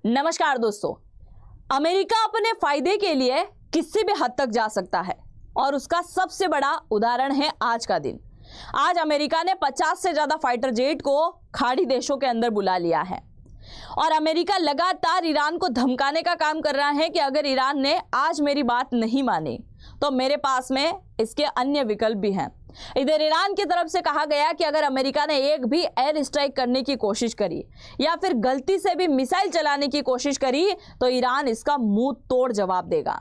नमस्कार दोस्तों। अमेरिका अपने फायदे के लिए किसी भी हद तक जा सकता है और उसका सबसे बड़ा उदाहरण है आज का दिन। आज अमेरिका ने 50 से ज्यादा फाइटर जेट को खाड़ी देशों के अंदर बुला लिया है और अमेरिका लगातार ईरान को धमकाने का काम कर रहा है कि अगर ईरान ने आज मेरी बात नहीं मानी तो मेरे पास में इसके अन्य विकल्प भी हैं। इधर ईरान की तरफ से कहा गया कि अगर अमेरिका ने एक भी एयर स्ट्राइक करने की कोशिश करी या फिर गलती से भी मिसाइल चलाने की कोशिश करी तो ईरान इसका मुंह तोड़ जवाब देगा।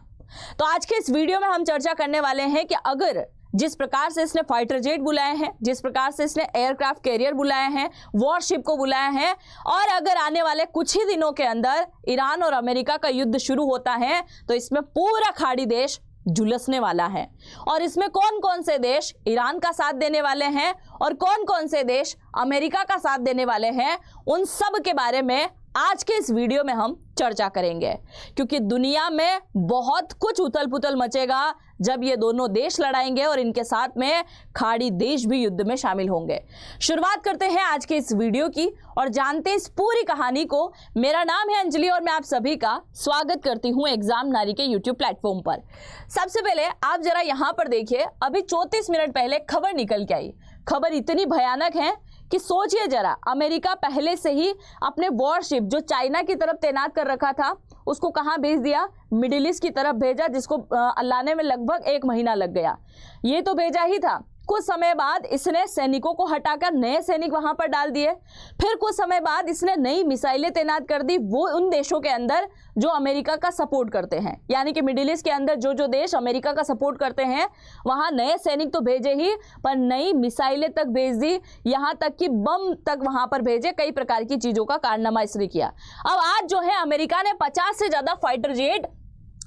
तो आज के इस वीडियो में हम चर्चा करने वाले हैं कि अगर जिस प्रकार से इसने फाइटर जेट बुलाए हैं, जिस प्रकार से इसने एयरक्राफ्ट कैरियर बुलाए हैं, वॉरशिप को बुलाया है और अगर आने वाले कुछ ही दिनों के अंदर ईरान और अमेरिका का युद्ध शुरू होता है तो इसमें पूरा खाड़ी देश झुलसने वाला है और इसमें कौन कौन से देश ईरान का साथ देने वाले हैं और कौन कौन से देश अमेरिका का साथ देने वाले हैं, उन सब के बारे में आज के इस वीडियो में हम चर्चा करेंगे। क्योंकि दुनिया में बहुत कुछ उथल पुथल मचेगा जब ये दोनों देश लड़ाएंगे और इनके साथ में खाड़ी देश भी युद्ध में शामिल होंगे। शुरुआत करते हैं आज के इस वीडियो की और जानते हैं इस पूरी कहानी को। मेरा नाम है अंजलि और मैं आप सभी का स्वागत करती हूं एग्जाम नारी के यूट्यूब प्लेटफॉर्म पर। सबसे पहले आप जरा यहां पर देखिए, अभी 34 मिनट पहले खबर निकल के आई। खबर इतनी भयानक है कि सोचिए जरा, अमेरिका पहले से ही अपने वॉरशिप जो चाइना की तरफ तैनात कर रखा था उसको कहां भेज दिया? मिडिल ईस्ट की तरफ भेजा, जिसको लाने में लगभग 1 महीना लग गया। ये तो भेजा ही था, कुछ समय बाद इसने सैनिकों को हटाकर नए सैनिक वहां पर डाल दिए। फिर कुछ समय बाद इसने नई मिसाइलें तैनात कर दी वो उन देशों के अंदर जो अमेरिका का सपोर्ट करते हैं, यानी कि मिडिल ईस्ट के अंदर जो देश अमेरिका का सपोर्ट करते हैं वहां नए सैनिक तो भेजे ही, पर नई मिसाइलें तक भेज दी, यहां तक कि बम तक वहां पर भेजे। कई प्रकार की चीजों का कारनामा इसने किया। अब आज जो है अमेरिका ने 50 से ज्यादा फाइटर जेट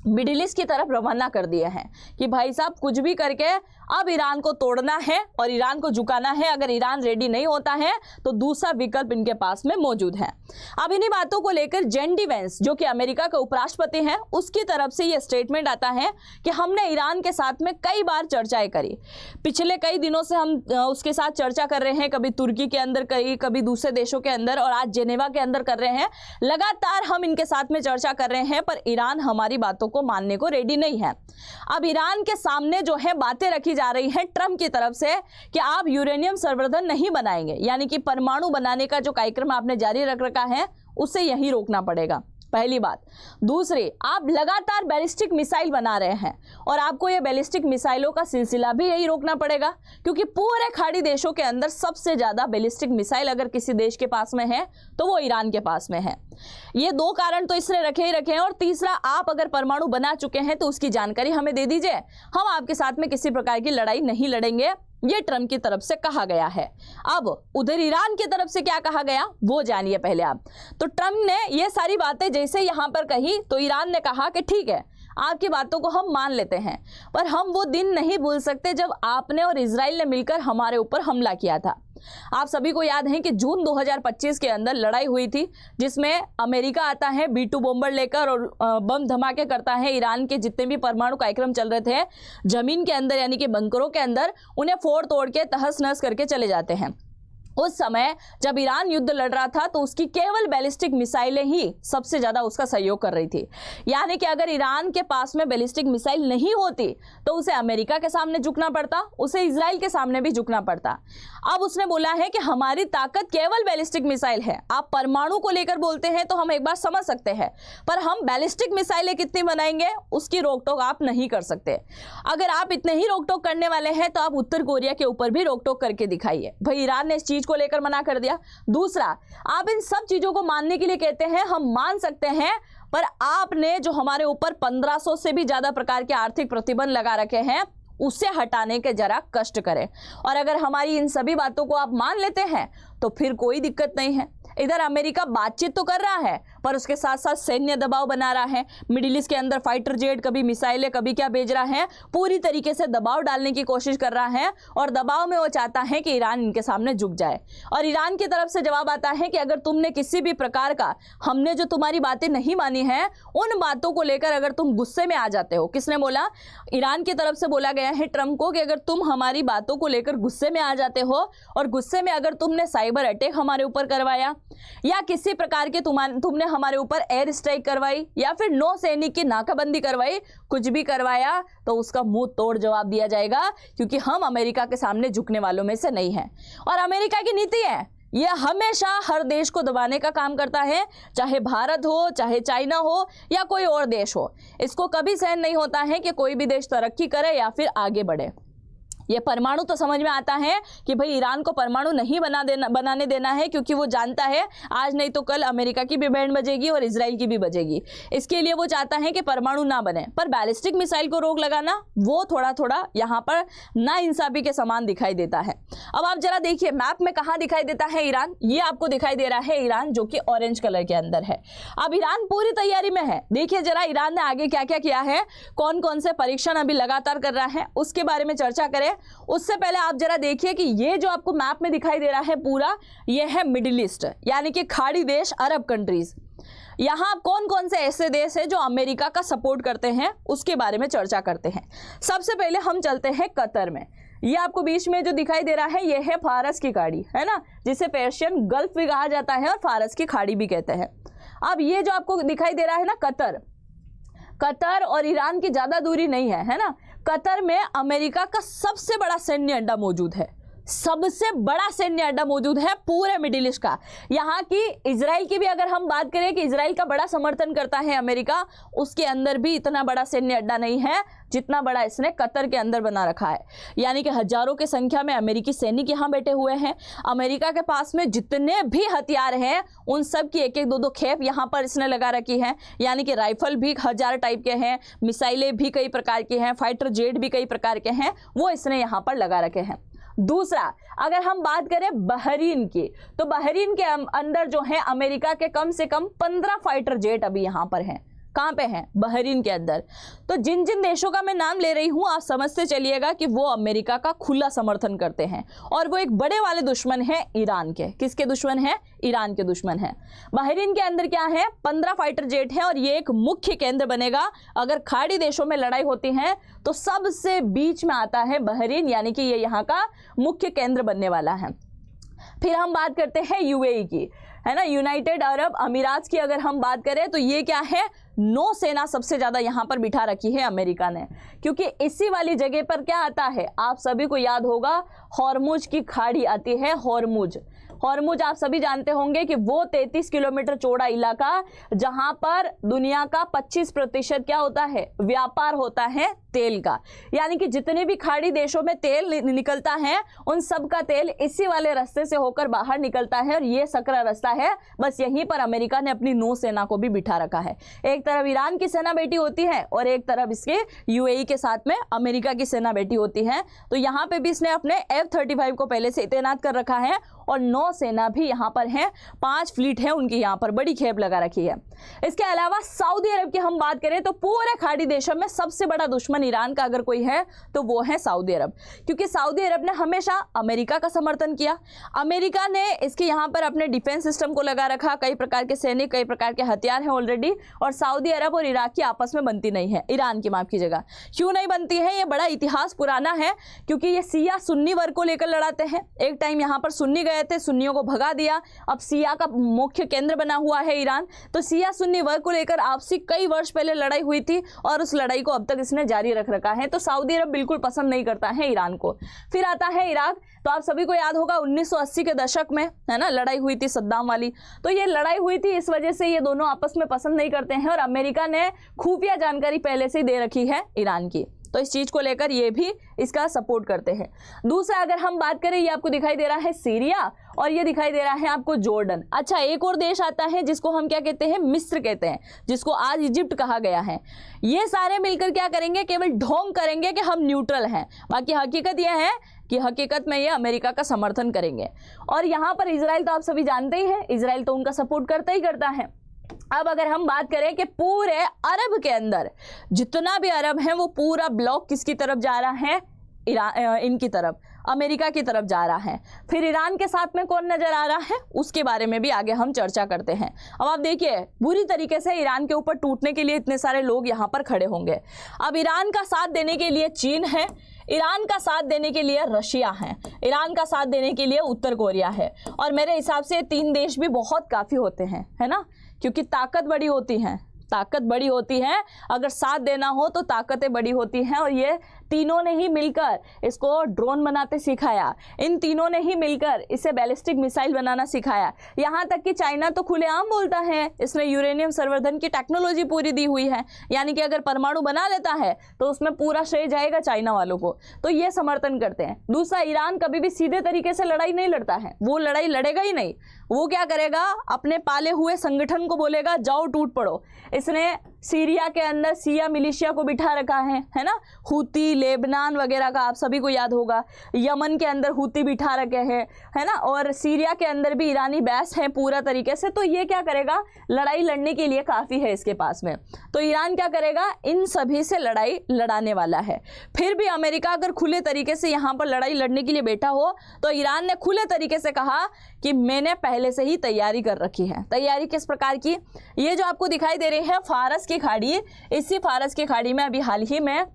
मिडिल ईस्ट की तरफ रवाना कर दिए हैं कि भाई साहब कुछ भी करके अब ईरान को तोड़ना है और ईरान को झुकाना है। अगर ईरान रेडी नहीं होता है तो दूसरा विकल्प इनके पास में मौजूद है। अब इन्हीं बातों को लेकर जेडी वेंस जो कि अमेरिका के उपराष्ट्रपति हैं, उसकी तरफ से यह स्टेटमेंट आता है कि हमने ईरान के साथ में कई बार चर्चाएं करी। पिछले कई दिनों से हम उसके साथ चर्चा कर रहे हैं, कभी तुर्की के अंदर कभी दूसरे देशों के अंदर और आज जेनेवा के अंदर कर रहे हैं। लगातार हम इनके साथ में चर्चा कर रहे हैं पर ईरान हमारी बातों को मानने को रेडी नहीं है। अब ईरान के सामने जो है बातें रखी जा रही हैं ट्रंप की तरफ से कि आप यूरेनियम संवर्धन नहीं बनाएंगे, यानी कि परमाणु बनाने का जो कार्यक्रम आपने जारी रख रखा है उसे यहीं रोकना पड़ेगा। पहली बात। दूसरी, आप लगातार बैलिस्टिक मिसाइल बना रहे हैं और आपको यह बैलिस्टिक मिसाइलों का सिलसिला भी यही रोकना पड़ेगा, क्योंकि पूरे खाड़ी देशों के अंदर सबसे ज्यादा बैलिस्टिक मिसाइल अगर किसी देश के पास में है तो वो ईरान के पास में है। ये 2 कारण तो इसने रखे ही रखे हैं। और तीसरा, आप अगर परमाणु बना चुके हैं तो उसकी जानकारी हमें दे दीजिए, हम आपके साथ में किसी प्रकार की लड़ाई नहीं लड़ेंगे। ये ट्रंप की तरफ से कहा गया है। अब उधर ईरान की तरफ से क्या कहा गया वो जानिए पहले आप। तो ट्रंप ने ये सारी बातें जैसे यहां पर कही तो ईरान ने कहा कि ठीक है, आपकी बातों को हम मान लेते हैं, पर हम वो दिन नहीं भूल सकते जब आपने और इजराइल ने मिलकर हमारे ऊपर हमला किया था। आप सभी को याद है कि जून 2025 के अंदर लड़ाई हुई थी जिसमें अमेरिका आता है B-2 बॉम्बर लेकर और बम धमाके करता है। ईरान के जितने भी परमाणु कार्यक्रम चल रहे थे जमीन के अंदर, यानी कि बंकरों के अंदर, उन्हें फोड़ तोड़ के तहस नहस करके चले जाते हैं। उस समय जब ईरान युद्ध लड़ रहा था तो उसकी केवल बैलिस्टिक मिसाइलें ही सबसे ज्यादा उसका सहयोग कर रही थी। यानी कि अगर ईरान के पास में बैलिस्टिक मिसाइल नहीं होती तो उसे अमेरिका के सामने झुकना पड़ता, उसे इजराइल के सामने भी झुकना पड़ता। अब उसने बोला है कि हमारी ताकत केवल बैलिस्टिक मिसाइल है। आप परमाणु को लेकर बोलते हैं तो हम एक बार समझ सकते हैं, पर हम बैलिस्टिक मिसाइलें कितनी बनाएंगे उसकी रोक टोक आप नहीं कर सकते। अगर आप इतने ही रोक टोक करने वाले हैं तो आप उत्तर कोरिया के ऊपर भी रोक टोक करके दिखाइए। भाई ईरान ने इस चीज को लेकर मना कर दिया। दूसरा, आप इन सब चीजों को मानने के लिए कहते हैं हम मान सकते हैं, पर आपने जो हमारे ऊपर 1500 से भी ज्यादा प्रकार के आर्थिक प्रतिबंध लगा रखे हैं उसे हटाने के जरा कष्ट करें। और अगर हमारी इन सभी बातों को आप मान लेते हैं तो फिर कोई दिक्कत नहीं है। इधर अमेरिका बातचीत तो कर रहा है पर उसके साथ साथ सैन्य दबाव बना रहा है। मिडिल ईस्ट के अंदर फाइटर जेट, कभी मिसाइलें, कभी क्या भेज रहा है, पूरी तरीके से दबाव डालने की कोशिश कर रहा है और दबाव में वो चाहता है कि ईरान इनके सामने झुक जाए। और ईरान की तरफ से जवाब आता है कि अगर तुमने किसी भी प्रकार का, हमने जो तुम्हारी बातें नहीं मानी है उन बातों को लेकर अगर तुम गुस्से में आ जाते हो, किसने बोला? ईरान की तरफ से बोला गया है ट्रंप को कि अगर तुम हमारी बातों को लेकर गुस्से में आ जाते हो और गुस्से में अगर तुमने साइबर अटैक हमारे ऊपर करवाया या किसी प्रकार के तुमने हमारे ऊपर एयर स्ट्राइक करवाई या फिर नौसैनिक की नाकाबंदी करवाई, कुछ भी करवाया तो उसका मुंह तोड़ जवाब दिया जाएगा, क्योंकि हम अमेरिका के सामने झुकने वालों में से नहीं हैं। और अमेरिका की नीति है, यह हमेशा हर देश को दबाने का काम करता है, चाहे भारत हो, चाहे चाइना हो या कोई और देश हो। इसको कभी सहन नहीं होता है कि कोई भी देश तरक्की करे या फिर आगे बढ़े। ये परमाणु तो समझ में आता है कि भाई ईरान को परमाणु नहीं बनाने देना है, क्योंकि वो जानता है आज नहीं तो कल अमेरिका की भी बैंड बजेगी और इजराइल की भी बजेगी। इसके लिए वो चाहता है कि परमाणु ना बने, पर बैलिस्टिक मिसाइल को रोक लगाना वो थोड़ा थोड़ा यहाँ पर नाइंसाफी के समान दिखाई देता है। अब आप जरा देखिए मैप में कहाँ दिखाई देता है ईरान। ये आपको दिखाई दे रहा है ईरान, जो कि ऑरेंज कलर के अंदर है। अब ईरान पूरी तैयारी में है। देखिए जरा ईरान ने आगे क्या क्या किया है, कौन कौन से परीक्षण अभी लगातार कर रहा है, उसके बारे में चर्चा करें। उससे पहले आप जरा देखिए कि ये जो आपको मैप में दिखाई दे रहा है पूरा, ये है मिडिल ईस्ट, यानी कि खाड़ी देश, अरब कंट्रीज। यहां कौन कौन से ऐसे देश हैं जो अमेरिका का सपोर्ट करते हैं, उसके बारे में चर्चा करते हैं। सबसे पहले हम चलते हैं कतर में। ये आपको बीच में जो दिखाई दे रहा है, ये है फारस की खाड़ी, है ना, जिसे पर्शियन गल्फ भी कहा जाता है और फारस की खाड़ी भी कहते हैं। अब ये जो आपको दिखाई दे रहा है ना कतर और ईरान की ज्यादा दूरी नहीं है ना। कतर में अमेरिका का सबसे बड़ा सैन्य अड्डा मौजूद है, सबसे बड़ा सैन्य अड्डा मौजूद है पूरे मिडिल ईस्ट का। यहाँ की इजराइल की भी अगर हम बात करें कि इजराइल का बड़ा समर्थन करता है अमेरिका, उसके अंदर भी इतना बड़ा सैन्य अड्डा नहीं है जितना बड़ा इसने कतर के अंदर बना रखा है। यानी कि हजारों की संख्या में अमेरिकी सैनिक यहाँ बैठे हुए हैं। अमेरिका के पास में जितने भी हथियार हैं उन सब की एक एक दो खेप यहाँ पर इसने लगा रखी है। यानी कि राइफल भी 1000 टाइप के हैं, मिसाइलें भी कई प्रकार की हैं, फाइटर जेट भी कई प्रकार के हैं, वो इसने यहाँ पर लगा रखे हैं। दूसरा, अगर हम बात करें बहरीन की, तो बहरीन के अंदर जो है अमेरिका के कम से कम 15 फाइटर जेट अभी यहां पर हैं। कहां पे हैं? बहरीन के अंदर। तो जिन जिन देशों का मैं नाम ले रही हूं, आप समझते चलिएगा कि वो अमेरिका का खुला समर्थन करते हैं और वो एक बड़े वाले दुश्मन है ईरान के। किसके दुश्मन है? ईरान के दुश्मन है। बहरीन के अंदर क्या है? 15 फाइटर जेट है और ये एक मुख्य केंद्र बनेगा। अगर खाड़ी देशों में लड़ाई होती है तो सबसे बीच में आता है बहरीन, यानी कि ये यहाँ का मुख्य केंद्र बनने वाला है। फिर हम बात करते हैं यूएई की, है ना, यूनाइटेड अरब अमीरात की। अगर हम बात करें तो ये क्या है? नौसेना सबसे ज्यादा यहां पर बिठा रखी है अमेरिका ने, क्योंकि इसी वाली जगह पर क्या आता है, आप सभी को याद होगा, हॉर्मुज की खाड़ी आती है। हॉर्मुज आप सभी जानते होंगे कि वो 33 किलोमीटर चौड़ा इलाका जहां पर दुनिया का 25% क्या होता है? व्यापार होता है तेल का। यानी कि जितने भी खाड़ी देशों में तेल निकलता है उन सब का तेल इसी वाले रास्ते से होकर बाहर निकलता है और ये सकरा रास्ता है। बस यहीं पर अमेरिका ने अपनी नौसेना को भी बिठा रखा है। एक तरफ ईरान की सेना बैठी होती है और एक तरफ इसके यूएई के साथ में अमेरिका की सेना बैठी होती है। तो यहाँ पे भी इसने अपने F-35 को पहले से तैनात कर रखा है और नौसेना भी यहाँ पर है। 5 फ्लीट है उनकी, यहाँ पर बड़ी खेप लगा रखी है। इसके अलावा सऊदी अरब की हम बात करें तो पूरे खाड़ी देशों में सबसे बड़ा दुश्मन ईरान का अगर कोई है तो वो है सऊदी अरब, क्योंकि सऊदी अरब ने हमेशा अमेरिका का समर्थन किया। अमेरिका ने इसके यहाँ पर अपने डिफेंस सिस्टम को लगा रखा, कई प्रकार के सैनिक, कई प्रकार के हथियार हैं ऑलरेडी। और सऊदी अरब और इराक की आपस में बनती नहीं है, ईरान की माफ कीजिएगा। क्यों नहीं बनती है? ये बड़ा इतिहास पुराना है, क्योंकि ये सिया सुन्नी वर्ग को लेकर लड़ाते हैं। एक टाइम यहाँ पर सुन्नी गए थे, सुन्नियों को भगा दिया, अब सिया का मुख्य केंद्र बना हुआ है ईरान। तो सिया सुन्नी वर्ग को लेकर आपसी कई वर्ष पहले लड़ाई हुई थी और उस लड़ाई को अब तक इसने जारी रख रखा है। तो सऊदी अरब बिल्कुल पसंद नहीं करता है ईरान को। फिर आता है इराक। तो आप सभी को याद होगा 1980 के दशक में, है ना, लड़ाई हुई थी सद्दाम वाली। तो ये लड़ाई हुई थी, इस वजह से ये दोनों आपस में पसंद नहीं करते हैं और अमेरिका ने खुफिया जानकारी पहले से ही दे रखी है ईरान की। तो इस चीज को लेकर ये भी इसका सपोर्ट करते हैं। दूसरा, अगर हम बात करें, ये आपको दिखाई दे रहा है सीरिया और ये दिखाई दे रहा है आपको जॉर्डन। अच्छा, एक और देश आता है जिसको हम क्या कहते हैं? मिस्र कहते हैं, जिसको आज इजिप्ट कहा गया है। ये सारे मिलकर क्या करेंगे? केवल ढोंग करेंगे कि हम न्यूट्रल हैं, बाकी हकीकत यह है कि हकीकत में ये अमेरिका का समर्थन करेंगे। और यहाँ पर इजराइल तो आप सभी जानते ही हैं, इजराइल तो उनका सपोर्ट करता ही करता है। अब अगर हम बात करें कि पूरे अरब के अंदर जितना भी अरब है वो पूरा ब्लॉक किसकी तरफ जा रहा है? इनकी तरफ, अमेरिका की तरफ जा रहा है। फिर ईरान के साथ में कौन नजर आ रहा है, उसके बारे में भी आगे हम चर्चा करते हैं। अब आप देखिए, बुरी तरीके से ईरान के ऊपर टूटने के लिए इतने सारे लोग यहाँ पर खड़े होंगे। अब ईरान का साथ देने के लिए चीन है, ईरान का साथ देने के लिए रशिया है, ईरान का साथ देने के लिए उत्तर कोरिया है, और मेरे हिसाब से 3 देश भी बहुत काफी होते हैं, है ना, क्योंकि ताकत बड़ी होती है, ताकत बड़ी होती है, अगर साथ देना हो तो ताकतें बड़ी होती हैं। और ये तीनों ने ही मिलकर इसको ड्रोन बनाते सिखाया, इन तीनों ने ही मिलकर इसे बैलिस्टिक मिसाइल बनाना सिखाया। यहाँ तक कि चाइना तो खुलेआम बोलता है इसने यूरेनियम संवर्धन की टेक्नोलॉजी पूरी दी हुई है, यानी कि अगर परमाणु बना लेता है तो उसमें पूरा श्रेय जाएगा चाइना वालों को, तो ये समर्थन करते हैं। दूसरा, ईरान कभी भी सीधे तरीके से लड़ाई नहीं लड़ता है, वो लड़ाई लड़ेगा ही नहीं। वो क्या करेगा, अपने पाले हुए संगठन को बोलेगा जाओ टूट पड़ो। इसने सीरिया के अंदर सिया मिलिशिया को बिठा रखा है ना, हूती, लेबनान वगैरह का आप सभी को याद होगा, यमन के अंदर हूती बिठा रखे हैं, है ना, और सीरिया के अंदर भी ईरानी बैस है पूरा तरीके से। तो ये क्या करेगा, लड़ाई लड़ने के लिए काफ़ी है इसके पास में। तो ईरान क्या करेगा, इन सभी से लड़ाई लड़ाने वाला है। फिर भी अमेरिका अगर खुले तरीके से यहाँ पर लड़ाई लड़ने के लिए बैठा हो तो ईरान ने खुले तरीके से कहा कि मैंने पहले से ही तैयारी कर रखी है। तैयारी किस प्रकार की, ये जो आपको दिखाई दे रही है फारस की खाड़ी, इसी फारस की खाड़ी में अभी हाल ही में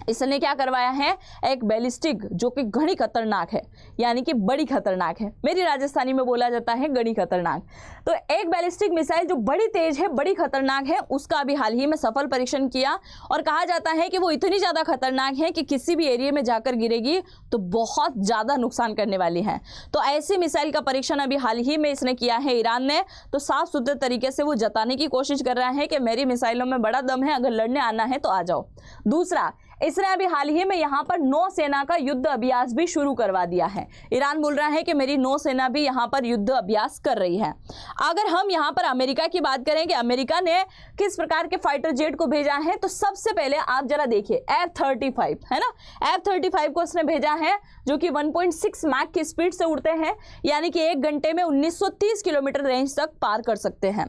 इसने क्या करवाया है, एक बैलिस्टिक, जो कि घनी खतरनाक है, यानी कि बड़ी खतरनाक है, मेरी राजस्थानी में बोला जाता है घनी खतरनाक। तो एक बैलिस्टिक मिसाइल जो बड़ी तेज है, बड़ी खतरनाक है, उसका अभी हाल ही में सफल परीक्षण किया, और कहा जाता है कि वो इतनी ज़्यादा खतरनाक है कि किसी भी एरिया में जाकर गिरेगी तो बहुत ज़्यादा नुकसान करने वाली है। तो ऐसी मिसाइल का परीक्षण अभी हाल ही में इसने किया है ईरान ने। तो साफ सुथरे तरीके से वो जताने की कोशिश कर रहा है कि मेरी मिसाइलों में बड़ा दम है, अगर लड़ने आना है तो आ जाओ। दूसरा, इसने अभी हाल ही में यहाँ पर नौसेना का युद्ध अभ्यास भी शुरू करवा दिया है। ईरान बोल रहा है कि मेरी नौसेना भी यहाँ पर युद्ध अभ्यास कर रही है। अगर हम यहाँ पर अमेरिका की बात करें कि अमेरिका ने किस प्रकार के फाइटर जेट को भेजा है, तो सबसे पहले आप जरा देखिए F-35, है ना, F-35 को उसने भेजा है, जो कि 1.6 मैक की स्पीड से उड़ते हैं, यानी कि 1 घंटे में 1930 किलोमीटर रेंज तक पार कर सकते हैं।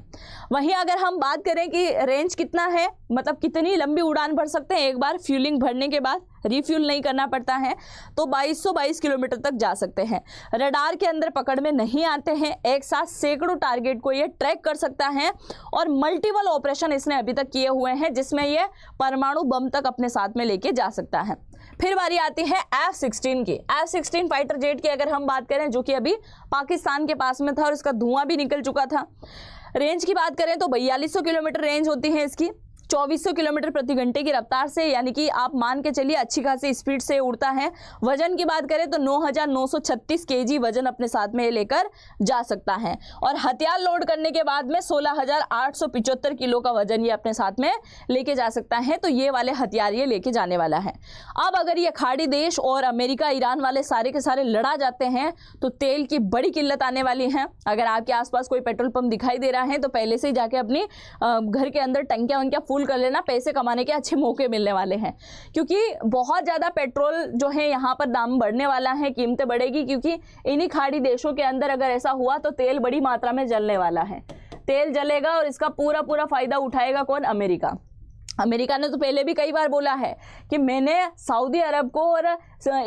वहीं अगर हम बात करें कि रेंज कितना है, मतलब कितनी लंबी उड़ान भर सकते हैं एक बार फ्यूलिंग भरने के बाद, रिफ्यूल नहीं करना पड़ता है, तो 2222 किलोमीटर तक जा सकते हैं। रडार के अंदर पकड़ में नहीं आते हैं, एक साथ सैकड़ों टारगेट को ये ट्रैक कर सकता है, और मल्टीपल ऑपरेशन इसने अभी तक किए हुए हैं, जिसमें ये परमाणु बम तक अपने साथ में लेके जा सकता है। फिर बारी आती है F-16 की। F-16 फाइटर जेट की अगर हम बात करें, जो कि अभी पाकिस्तान के पास में था और इसका धुआं भी निकल चुका था। रेंज की बात करें तो 4200 किलोमीटर रेंज होती है इसकी, 2400 किलोमीटर प्रति घंटे की रफ्तार से, यानी कि आप मान के चलिए अच्छी खासी स्पीड से उड़ता है। वजन की बात करें तो 9936 केजी वजन अपने साथ में लेकर जा सकता है, और हथियार लोड करने के बाद में 16875 किलो का वजन ये अपने साथ में लेके जा सकता है। तो ये वाले हथियार ये लेके जाने वाला है। अब अगर ये खाड़ी देश और अमेरिका, ईरान वाले सारे के सारे लड़ा जाते हैं तो तेल की बड़ी किल्लत आने वाली है। अगर आपके आसपास कोई पेट्रोल पंप दिखाई दे रहा है तो पहले से ही जाके अपनी घर के अंदर टंकियां वंकियां फुल कर लेना, पैसे कमाने के अच्छे मौके मिलने वाले हैं, क्योंकि बहुत ज़्यादा पेट्रोल जो है यहाँ पर दाम बढ़ने वाला है, कीमतें बढ़ेगी, क्योंकि इन्हीं खाड़ी देशों के अंदर अगर ऐसा हुआ तो तेल बड़ी मात्रा में जलने वाला है। तेल जलेगा और इसका पूरा पूरा फायदा उठाएगा कौन, अमेरिका। अमेरिका ने तो पहले भी कई बार बोला है कि मैंने सऊदी अरब को और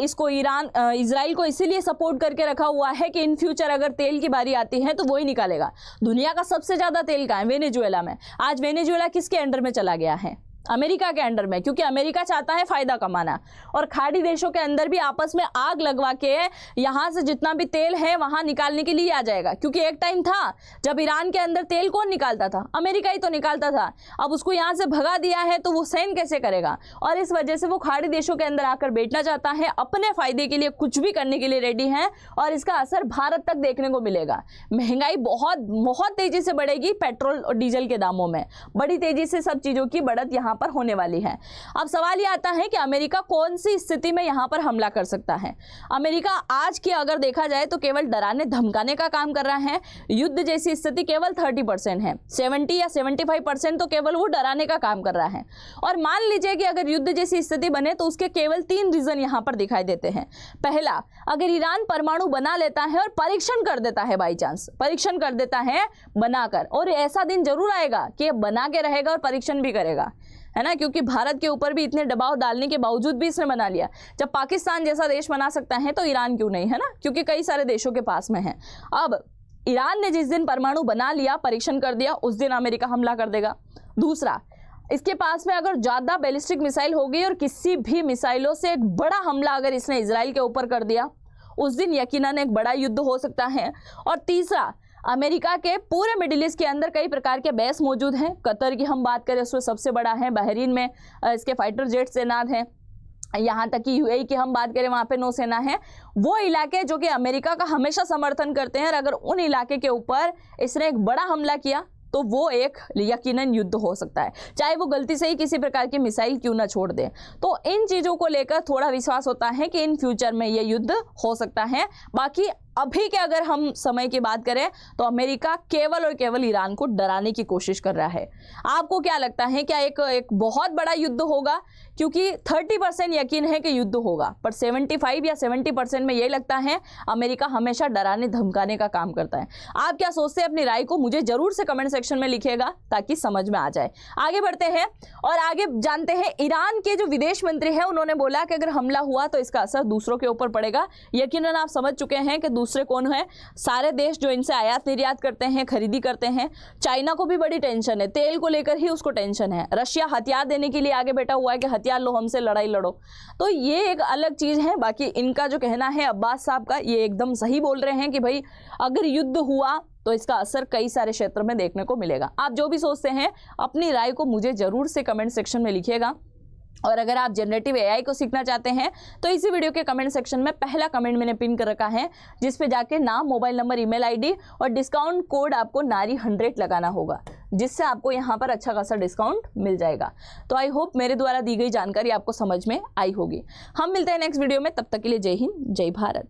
इसको इजराइल को इसीलिए सपोर्ट करके रखा हुआ है कि इन फ्यूचर अगर तेल की बारी आती है तो वही निकालेगा। दुनिया का सबसे ज़्यादा तेल कहाँ है, वेनेजुएला में। आज वेनेजुएला किसके अंडर में चला गया है, अमेरिका के अंडर में, क्योंकि अमेरिका चाहता है फायदा कमाना, और खाड़ी देशों के अंदर भी आपस में आग लगवा के यहाँ से जितना भी तेल है वहाँ निकालने के लिए आ जाएगा। क्योंकि एक टाइम था जब ईरान के अंदर तेल कौन निकालता था, अमेरिका ही तो निकालता था। अब उसको यहाँ से भगा दिया है तो वो सहन कैसे करेगा, और इस वजह से वो खाड़ी देशों के अंदर आकर बैठना चाहता है, अपने फायदे के लिए कुछ भी करने के लिए रेडी है, और इसका असर भारत तक देखने को मिलेगा। महंगाई बहुत बहुत तेजी से बढ़ेगी, पेट्रोल और डीजल के दामों में बड़ी तेजी से सब चीज़ों की बढ़त यहाँ पर होने वाली है। अब सवाल ये आता है कि अमेरिका कौन सी स्थिति में यहाँ पर हमला कर सकता है। अमेरिका आज की अगर देखा जाए तो केवल डराने धमकाने का काम कर रहा है। युद्ध जैसी स्थिति केवल 30% है, 70 या 75% तो केवल वो डराने का काम कर रहा है। और मान लीजिए कि अगर युद्ध जैसी स्थिति बने तो उसके केवल 3 रीजन यहाँ पर दिखाई देते हैं। पहला, अगर ईरान परमाणु बना लेता है और परीक्षण कर देता है, बाई चांस परीक्षण कर देता है बनाकर, और ऐसा दिन जरूर आएगा कि बना के रहेगा और परीक्षण भी करेगा, है ना, क्योंकि भारत के ऊपर भी इतने दबाव डालने के बावजूद भी इसने बना लिया। जब पाकिस्तान जैसा देश बना सकता है तो ईरान क्यों नहीं, है ना, क्योंकि कई सारे देशों के पास में है। अब ईरान ने जिस दिन परमाणु बना लिया, परीक्षण कर दिया, उस दिन अमेरिका हमला कर देगा। दूसरा, इसके पास में अगर ज़्यादा बैलिस्टिक मिसाइल होगी और किसी भी मिसाइलों से एक बड़ा हमला अगर इसने इजराइल के ऊपर कर दिया, उस दिन यकीनन एक बड़ा युद्ध हो सकता है। और तीसरा, अमेरिका के पूरे मिडिल ईस्ट के अंदर कई प्रकार के बेस मौजूद हैं। कतर की हम बात करें उसमें सबसे बड़ा है, बहरीन में इसके फाइटर जेट्स तैनात हैं, यहाँ तक कि यूएई की हम बात करें वहाँ पे नौसेना है। वो इलाके जो कि अमेरिका का हमेशा समर्थन करते हैं, और अगर उन इलाके के ऊपर इसने एक बड़ा हमला किया तो वो एक यकीनन युद्ध हो सकता है, चाहे वो गलती से ही किसी प्रकार की मिसाइल क्यों ना छोड़ दे। तो इन चीज़ों को लेकर थोड़ा विश्वास होता है कि इन फ्यूचर में ये युद्ध हो सकता है। बाकी अभी के अगर हम समय की बात करें तो अमेरिका केवल और केवल ईरान को डराने की कोशिश कर रहा है। आपको क्या लगता है, क्या एक बहुत बड़ा युद्ध होगा? क्योंकि 30% यकीन है कि युद्ध होगा, पर 75 या 70% में यही लगता है अमेरिका हमेशा डराने धमकाने का काम करता है। आप क्या सोचते हैं? अपनी राय को मुझे जरूर से कमेंट सेक्शन में लिखिएगा ताकि समझ में आ जाए। आगे बढ़ते हैं और आगे जानते हैं, ईरान के जो विदेश मंत्री हैं उन्होंने बोला कि अगर हमला हुआ तो इसका असर दूसरों के ऊपर पड़ेगा। यकीनन आप समझ चुके हैं कि दूसरे कौन है, सारे देश जो इनसे आयात निर्यात करते हैं, खरीदी करते हैं। चाइना को भी बड़ी टेंशन है, तेल को लेकर ही उसको टेंशन है। रशिया हथियार देने के लिए आगे बैठा हुआ है कि हथियार लो, हमसे लड़ाई लड़ो। तो ये एक अलग चीज है। बाकी इनका जो कहना है अब्बास साहब का, ये एकदम सही बोल रहे हैं कि भाई अगर युद्ध हुआ तो इसका असर कई सारे क्षेत्र में देखने को मिलेगा। आप जो भी सोचते हैं अपनी राय को मुझे जरूर से कमेंट सेक्शन में लिखिएगा। और अगर आप जनरेटिव एआई को सीखना चाहते हैं तो इसी वीडियो के कमेंट सेक्शन में पहला कमेंट मैंने पिन कर रखा है, जिस पे जाके नाम, मोबाइल नंबर, ईमेल आईडी और डिस्काउंट कोड आपको नारी 100 लगाना होगा, जिससे आपको यहाँ पर अच्छा खासा डिस्काउंट मिल जाएगा। तो आई होप मेरे द्वारा दी गई जानकारी आपको समझ में आई होगी। हम मिलते हैं नेक्स्ट वीडियो में, तब तक के लिए जय हिंद, जय भारत।